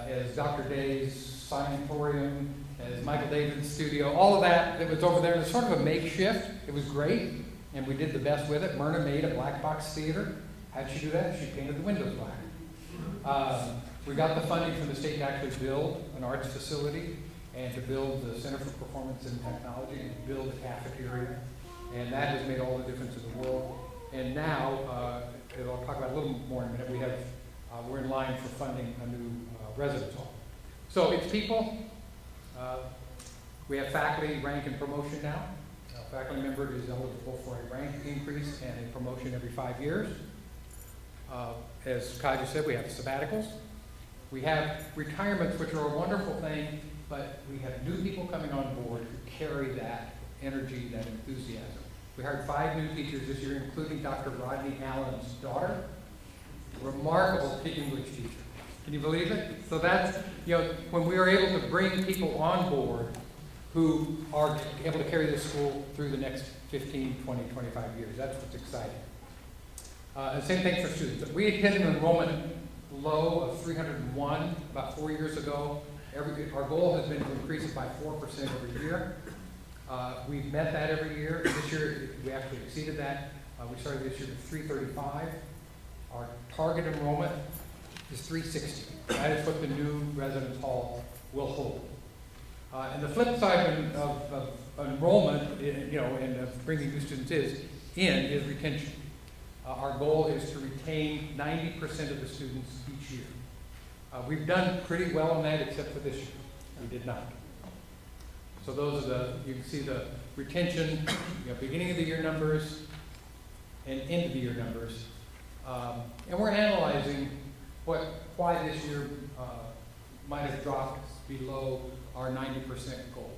as Dr. Day's sanatorium, as Michael David's studio, all of that was over there. It was sort of a makeshift. It was great, and we did the best with it. Myrna made a black box theater. How'd she do that? She painted the windows black. We got the funding from the state to actually build an arts facility and to build the Center for Performance and Technology and to build a cafeteria. And that has made all the difference in the world. And now, I'll talk about it a little more in a minute, we're in line for funding a new residence hall. So it's people. We have faculty rank and promotion now. A faculty member is eligible for a rank increase and a promotion every 5 years. As Kai just said, we have sabbaticals. We have retirements, which are a wonderful thing, but we have new people coming on board who carry that energy, that enthusiasm. We hired 5 new teachers this year, including Dr. Rodney Allen's daughter, remarkable English teacher. Can you believe it? So that's, when we are able to bring people on board who are able to carry this school through the next 15, 20, 25 years. That's what's exciting. And same thing for students. We had hit an enrollment low of 301 about 4 years ago. Our goal has been to increase it by 4% every year. We've met that every year. This year, we actually exceeded that. We started this year with 335. Our target enrollment is 360. That is what the new residence hall will hold. And the flip side of enrollment, and of bringing new students is retention. Our goal is to retain 90% of the students each year. We've done pretty well on that, except for this year. We did not. So those are you can see the retention, beginning of the year numbers and end of the year numbers. And we're analyzing why this year might have dropped below our 90% goal.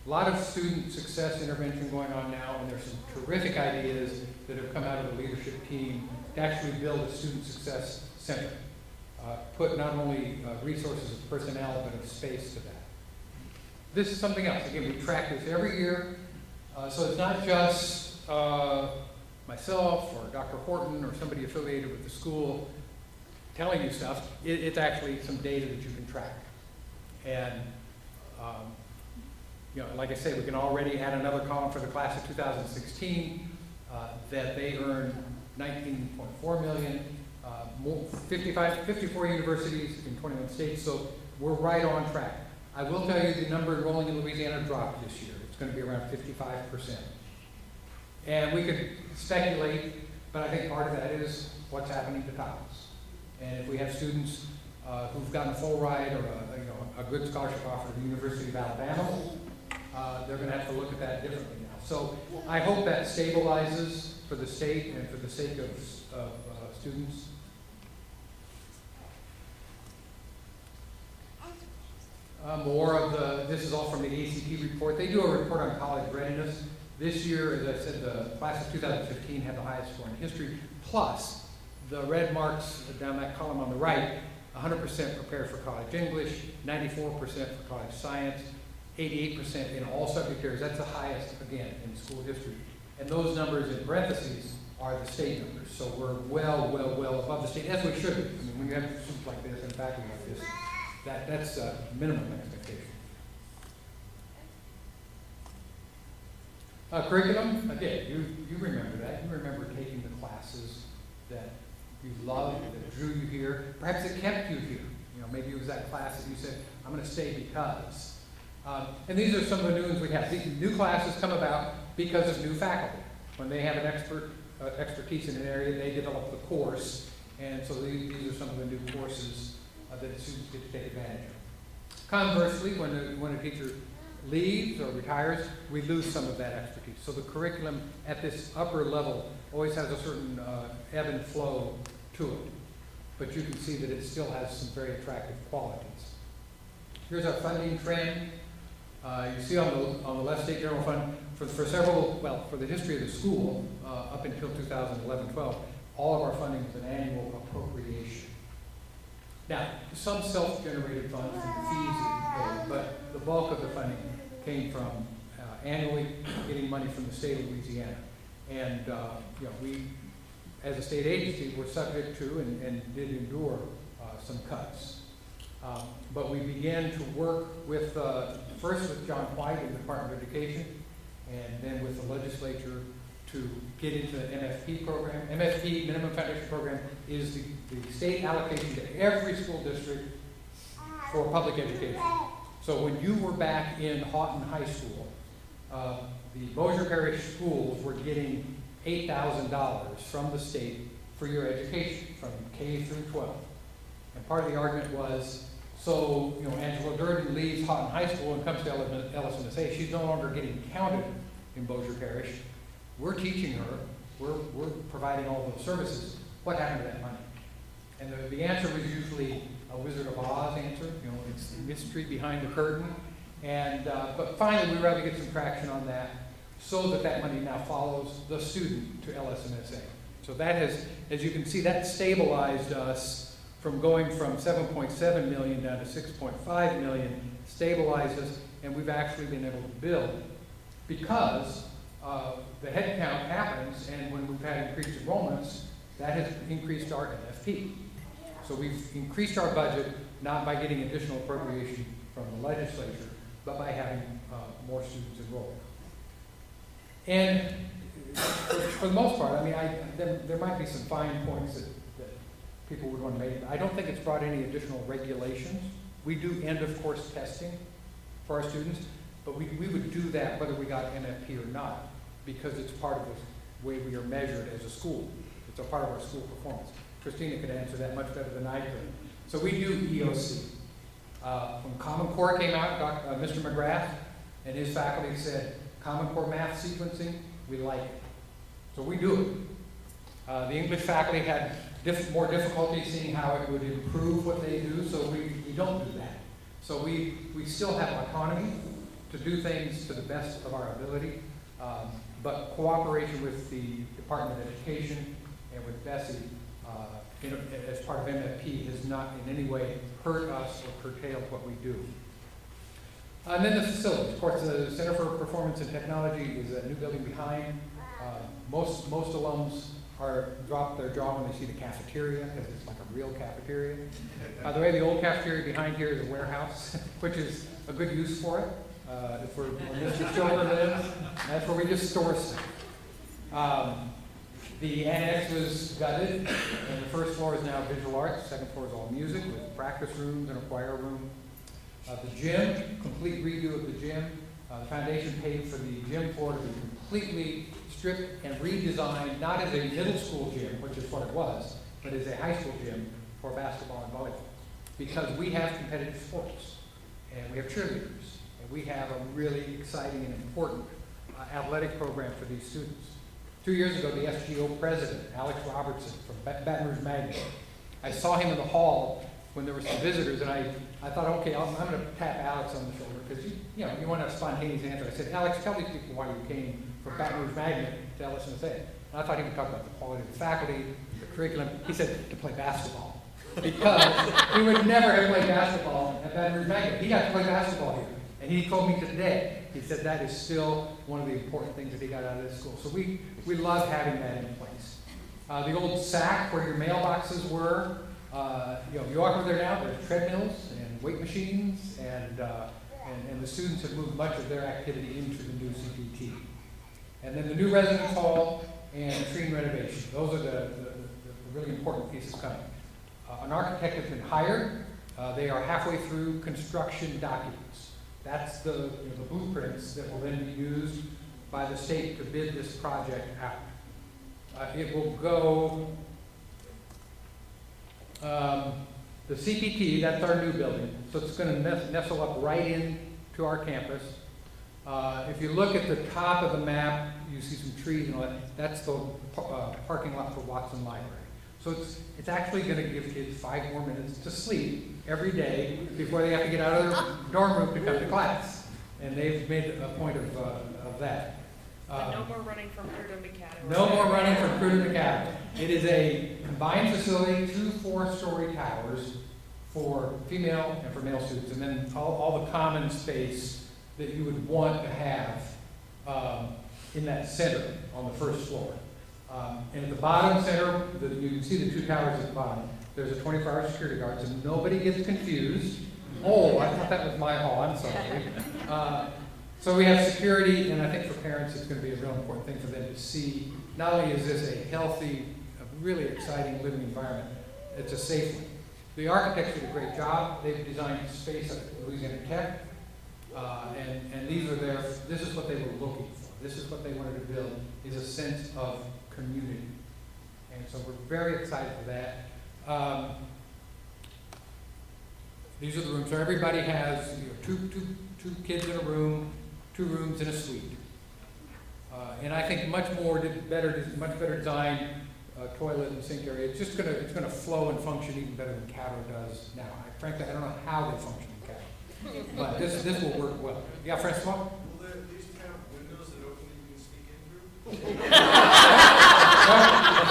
A lot of student success intervention going on now, and there's some terrific ideas that have come out of the leadership team to actually build a student success center. Put not only resources of personnel, but of space to that. This is something else. Again, we track this every year. So it's not just myself or Dr. Horton or somebody affiliated with the school telling you stuff. It's actually some data that you can track. And like I say, we can already add another column for the class of 2016 that they earned $19.4 million, 54 universities in 21 states, so we're right on track. I will tell you the number enrolling in Louisiana dropped this year. It's going to be around 55%. And we could speculate, but I think part of that is what's happening to Tahoe's. And if we have students who've gotten a full ride or a good scholarship offer at the University of Alabama, they're going to have to look at that differently now. So I hope that stabilizes for the state and for the sake of students. This is all from the ACT report. They do a report on college readiness. This year, as I said, the class of 2015 had the highest score in history, plus the red marks down that column on the right 100% prepared for college English, 94% for college science, 88% in all subject areas. That's the highest, again, in school history. And those numbers in parentheses are the state numbers. So we're well above the state, as we should be. I mean, when you have students like this and faculty like this, that's a minimum expectation. Curriculum, again, you remember that. You remember taking the classes that you loved, that drew you here. Perhaps it kept you here. You know, maybe it was that class that you said, I'm going to stay because. And these are some of the new ones we have. These new classes come about because of new faculty. When they have an expertise in an area, they develop the course. And so these are some of the new courses that students get to take advantage of. Conversely, when a teacher leaves or retires, we lose some of that expertise. So the curriculum at this upper level always has a certain ebb and flow to it. But you can see that it still has some very attractive qualities. Here's our funding trend. You see on the left, state general fund, for the history of the school, up until 2011-12, all of our funding was an annual appropriation. Now, some self-generated funds from fees that we paid, but the bulk of the funding came from annually getting money from the state of Louisiana. And we, as a state agency, were subject to and did endure some cuts. But we began to work with, first with John White in the Department of Education, and then with the legislature to get into the MFP program. MFP, Minimum Foundation Program, is the state allocation to every school district for public education. So when you were back in Houghton High School, the Bossier Parish schools were getting $8,000 from the state for your education, from K through 12. And part of the argument was, so, Angela Durden leaves Houghton High School and comes to LSMSA. She's no longer getting counted in Bossier Parish. We're teaching her. We're providing all those services. What happened to that money? And the answer was usually a Wizard of Oz answer. It's the mystery behind the curtain. And but finally, we were able to get some traction on that, so that money now follows the student to LSMSA. So that has, as you can see, that stabilized us from going from 7.7 million down to 6.5 million, stabilized us, and we've actually been able to build because the head count happens, and when we've had increased enrollments, that has increased our MFP. So we've increased our budget not by getting additional appropriation from the legislature, but by having more students enrolled. And for the most part, there might be some fine points that people would want to make. I don't think it's brought any additional regulations. We do end-of-course testing for our students, but we would do that whether we got MFP or not, because it's part of the way we are measured as a school. It's a part of our school performance. Christina could answer that much better than I could. So we do EOC. When Common Core came out, Mr. McGrath and his faculty said, Common Core math sequencing, we like it. So we do it. The English faculty had more difficulty seeing how it would improve what they do, so we don't do that. So we still have autonomy to do things to the best of our ability, but cooperation with the Department of Education and with Bessie as part of MFP has not in any way hurt us or curtailed what we do. And then the facilities. Of course, the Center for Performance and Technology is a new building behind. Most alums drop their jaw when they see the cafeteria, because it's like a real cafeteria. By the way, the old cafeteria behind here is a warehouse, which is a good use for it. Where Mr. Silver lives, that's where we just store stuff. The annex was gutted, and the first floor is now visual arts. The second floor is all music with practice rooms and a choir room. The gym, complete redo of the gym. The foundation paid for the gym floor to be completely stripped and redesigned, not as a middle school gym, which is what it was, but as a high school gym for basketball and volleyball. Because we have competitive sports, and we have cheerleaders, and we have a really exciting and important athletic program for these students. 2 years ago, the SGO president, Alex Robertson from Baton Rouge Magnet, I saw him in the hall when there were some visitors, and I thought, okay, I'm going to tap Alex on the shoulder, because you want to have a spontaneous answer. I said, Alex, tell these people why you came from Baton Rouge Magnet to LSMSA. And I thought he would talk about the quality of the faculty, the curriculum. He said, to play basketball. because he would never have played basketball at Baton Rouge Magnet. He got to play basketball here. And he told me today, he said that is still one of the important things that he got out of this school. So we love having that in place. The old sack where your mailboxes were, you walk over there now, there's treadmills and weight machines, and the students have moved much of their activity into the new CPT. And then the new residence hall and screen renovation. Those are the really important pieces coming. An architect has been hired. They are halfway through construction documents. That's the blueprints that will then be used by the state to bid this project out. It will go, the CPT, that's our new building, so it's going to nestle up right into our campus. If you look at the top of the map, you see some trees and all that. That's the parking lot for Watson Library. So it's actually going to give kids 5 more minutes to sleep every day before they have to get out of their dorm room to come to class. And they've made a point of that. But no more running from Crew to McAdam. No more running from Crew to McAdam. It is a combined facility, 2 4-story towers for female and for male students, and then all the common space that you would want to have in that center on the first floor. And at the bottom center, you can see the 2 towers at the bottom. There's a 24-hour security guard, so nobody gets confused. Oh, I thought that was my hall, I'm sorry. So we have security, and I think for parents it's going to be a real important thing for them to see. Not only is this a healthy, a really exciting living environment, it's a safe one. The architects did a great job. They've designed space at Louisiana Tech, and this is what they were looking for. This is what they wanted to build, is a sense of community. And so we're very excited for that. These are the rooms. So everybody has two kids in a room, 2 rooms in a suite. And I think much better design, toilet and sink area. It's gonna flow and function even better than Caddo does now. Frankly, I don't know how they function in Caddo, but this will work well. Yeah, Francois? Will these count windows that open you can sneak in through?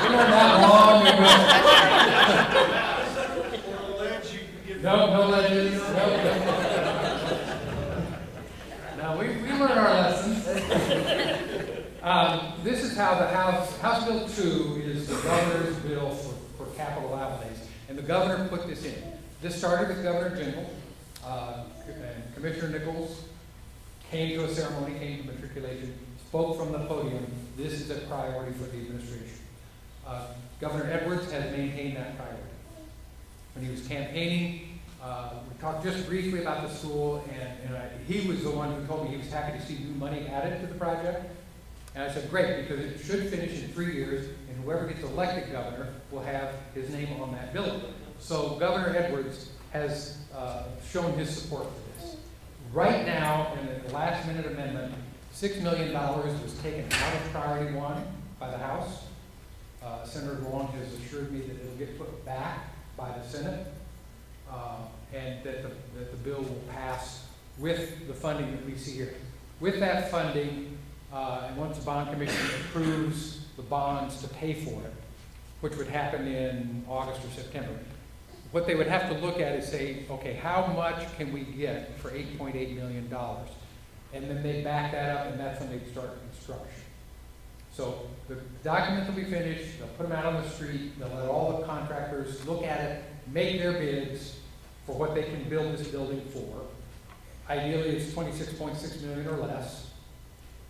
We learned that long ago. Or a ledge you can get. No ledges. No, we learned our lessons. This is how the House Bill 2 is the governor's bill for capital outlays. And the governor put this in. This started with Governor Jindal, and Commissioner Nichols came to a ceremony, came to matriculation, spoke from the podium. This is a priority for the administration. Governor Edwards has maintained that priority. When he was campaigning, we talked just briefly about the school, and he was the one who told me he was happy to see new money added to the project. And I said, great, because it should finish in 3 years, and whoever gets elected governor will have his name on that building. So Governor Edwards has shown his support for this. Right now, in the last minute amendment, $6 million was taken out of priority 1 by the House. Senator Long has assured me that it will get put back by the Senate, and that the bill will pass with the funding that we see here. With that funding, and once the bond commission approves the bonds to pay for it, which would happen in August or September, what they would have to look at is say, okay, how much can we get for $8.8 million? And then they back that up, and that's when they start construction. So the documents will be finished, they'll put them out on the street, they'll let all the contractors look at it, make their bids for what they can build this building for. Ideally, it's $26.6 million or less.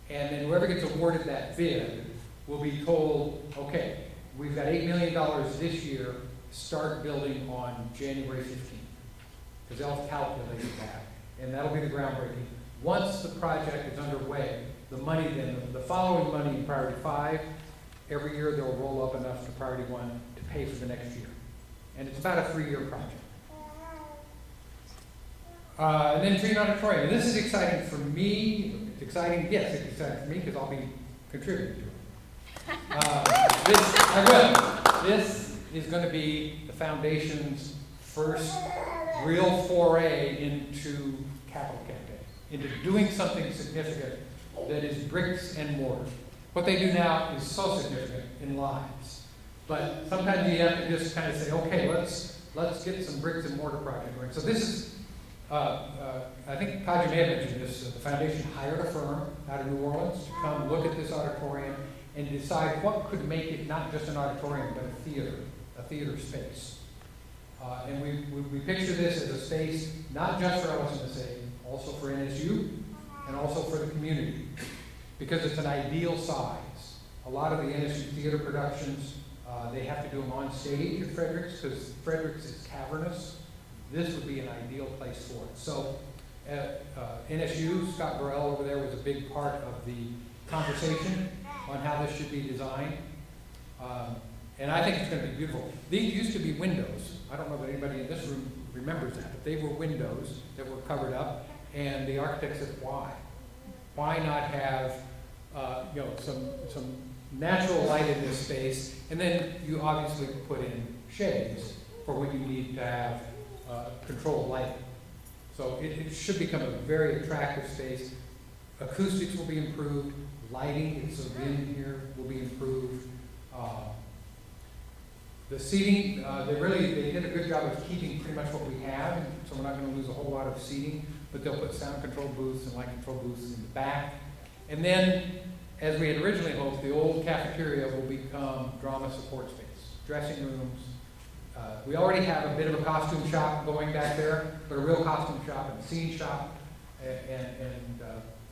And then whoever gets awarded that bid will be told, okay, we've got $8 million this year, start building on January 15th. Because they'll calculate that, and that'll be the groundbreaking. Once the project is underway, the money then, the following money in priority 5, every year they'll roll up enough to priority 1 to pay for the next year. And it's about a 3-year project. And then Tree Auditorium. And this is exciting for me. It's exciting, yes, it's exciting for me because I'll be contributing to it. This is going to be the foundation's first real foray into capital campaign, into doing something significant that is bricks and mortar. What they do now is so significant in lives. But sometimes you have to just kind of say, okay, let's let's get some bricks and mortar project going. So this is, I think Kaji may have mentioned this, the foundation hired a firm out of New Orleans to come look at this auditorium and decide what could make it not just an auditorium, but a theater space. And we picture this as a space not just for LSMSA, also for NSU, and also for the community, because it's an ideal size. A lot of the NSU theater productions, they have to do them on stage at Fredericks, because Fredericks is cavernous. This would be an ideal place for it. So at NSU, Scott Burrell over there was a big part of the conversation on how this should be designed. And I think it's going to be beautiful. These used to be windows. I don't know that anybody in this room remembers that, but they were windows that were covered up, and the architect said, why? Why not have some natural light in this space, and then you obviously put in shades for when you need to have controlled lighting. So it should become a very attractive space. Acoustics will be improved, lighting, so the in here will be improved. The seating, they did a good job of keeping pretty much what we have, so we're not going to lose a whole lot of seating, but they'll put sound control booths and light control booths in the back. And then, as we had originally hoped, the old cafeteria will become drama support space, dressing rooms. We already have a bit of a costume shop going back there, but a real costume shop and a scene shop, and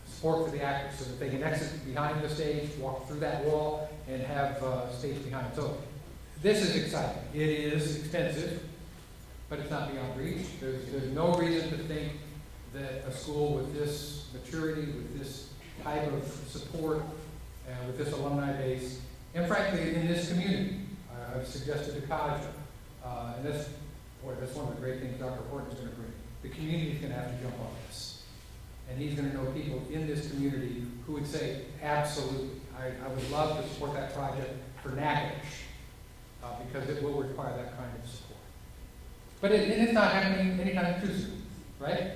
support for the actors so that they can exit behind the stage, walk through that wall, and have stage behind. So this is exciting. It is expensive, but it's not beyond reach. There's no reason to think that a school with this maturity, with this type of support, with this alumni base, and frankly, in this community, I've suggested to Kaja, and that's one of the great things Dr. Horton's going to bring. The community is going to have to jump on this. And he's going to know people in this community who would say, absolutely, I would love to support that project for Natchitoches, because it will require that kind of support. But it's not happening anytime too soon, right?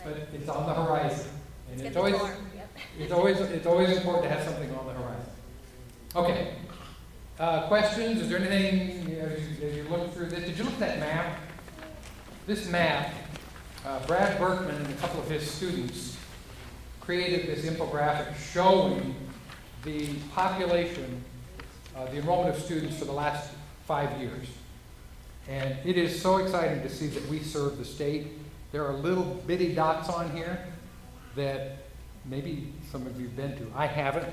But it's on the horizon. And it's always important to have something on the horizon. Okay. Questions? Is there anything, as you look through this, did you look at that map? This map, Brad Berkman and a couple of his students created this infographic showing the population, the enrollment of students for the last 5 years. And it is so exciting to see that we serve the state. There are little bitty dots on here that maybe some of you have been to. I haven't.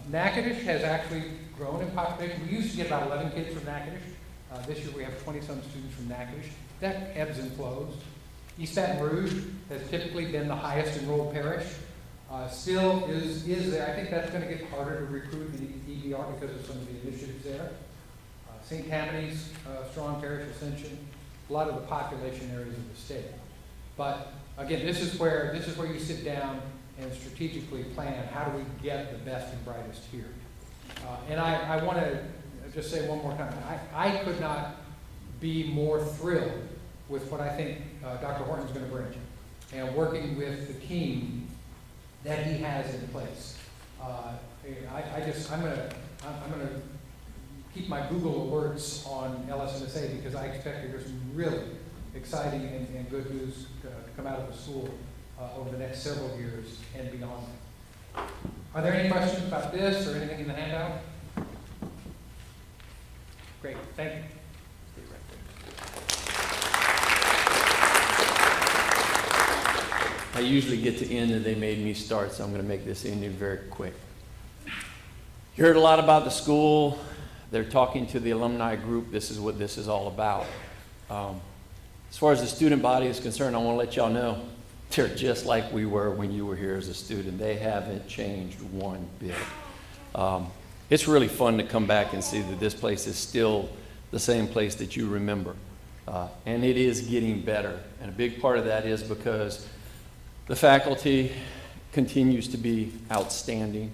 Natchitoches has actually grown in population. We used to get about 11 kids from Natchitoches. This year we have 20-some students from Natchitoches. That ebbs and flows. East Baton Rouge has typically been the highest enrolled parish. Still is there. I think that's going to get harder to recruit in EBR because of some of the initiatives there. St. Tammany's strong parish, Ascension, a lot of the population areas of the state. But again, this is where you sit down and strategically plan how do we get the best and brightest here. And I want to just say one more time, I could not be more thrilled with what I think Dr. Horton's going to bring, and working with the team that he has in place. I'm going to keep my Google alerts on LSMSA because I expect there's some really exciting and good news to come out of the school over the next several years and beyond that. Are there any questions about this or anything in the handout? Great, thank you. I usually get to end and they made me start, so I'm going to make this ending very quick. You heard a lot about the school. They're talking to the alumni group. This is what this is all about. As far as the student body is concerned, I want to let y'all know they're just like we were when you were here as a student. They haven't changed one bit. It's really fun to come back and see that this place is still the same place that you remember. And it is getting better. And a big part of that is because the faculty continues to be outstanding.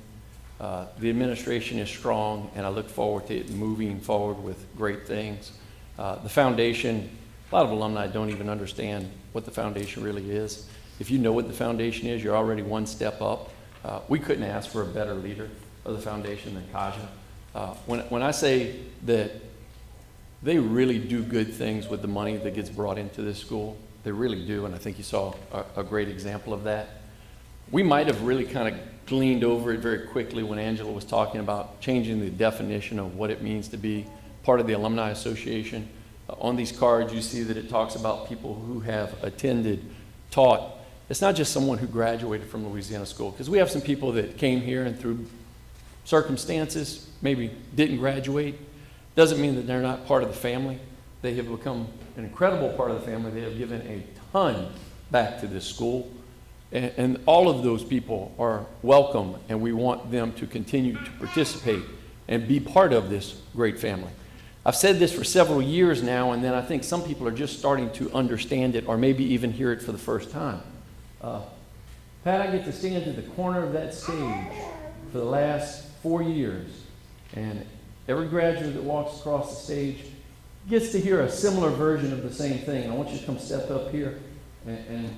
The administration is strong, and I look forward to it moving forward with great things. The foundation, a lot of alumni don't even understand what the foundation really is. If you know what the foundation is, you're already one step up. We couldn't ask for a better leader of the foundation than Kaja. When I say that they really do good things with the money that gets brought into this school. They really do, and I think you saw a great example of that. We might have really kind of gleaned over it very quickly when Angela was talking about changing the definition of what it means to be part of the Alumni Association. On these cards, you see that it talks about people who have attended, taught. It's not just someone who graduated from Louisiana school, because we have some people that came here and through circumstances maybe didn't graduate. Doesn't mean that they're not part of the family. They have become an incredible part of the family. They have given a ton back to this school. And all of those people are welcome, and we want them to continue to participate and be part of this great family. I've said this for several years now, and then I think some people are just starting to understand it or maybe even hear it for the first time. Pat, I get to stand at the corner of that stage for the last 4 years, and every graduate that walks across the stage gets to hear a similar version of the same thing. And I want you to come step up here, and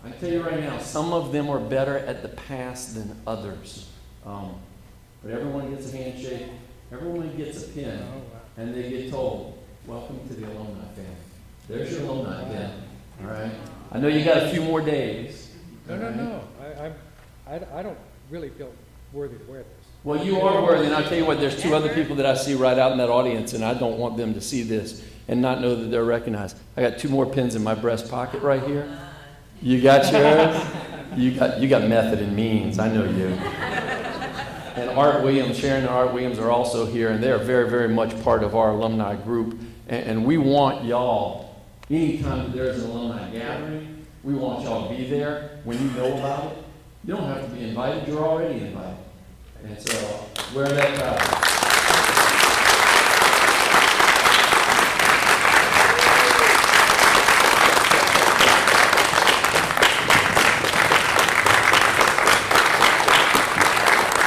I tell you right now, some of them are better at the pass than others. But everyone gets a handshake, everyone gets a pin, and they get told, welcome to the alumni family. There's your alumni pin, all right? I know you got a few more days. No. I don't really feel worthy to wear this. Well, you are worthy, and I'll tell you what, there's 2 other people that I see right out in that audience, and I don't want them to see this and not know that they're recognized. I got 2 more pins in my breast pocket right here. You got yours? You got method and means, I know you. And Art Williams, Sharon and Art Williams are also here, and they are very, very much part of our alumni group. And we want y'all, anytime that there's an alumni gathering, we want y'all to be there. When you know about it, you don't have to be invited, you're already invited. And so, wear that proud.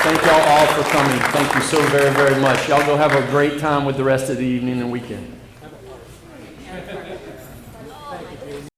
Thank y'all all for coming. Thank you so very, very much. Y'all go have a great time with the rest of the evening and weekend.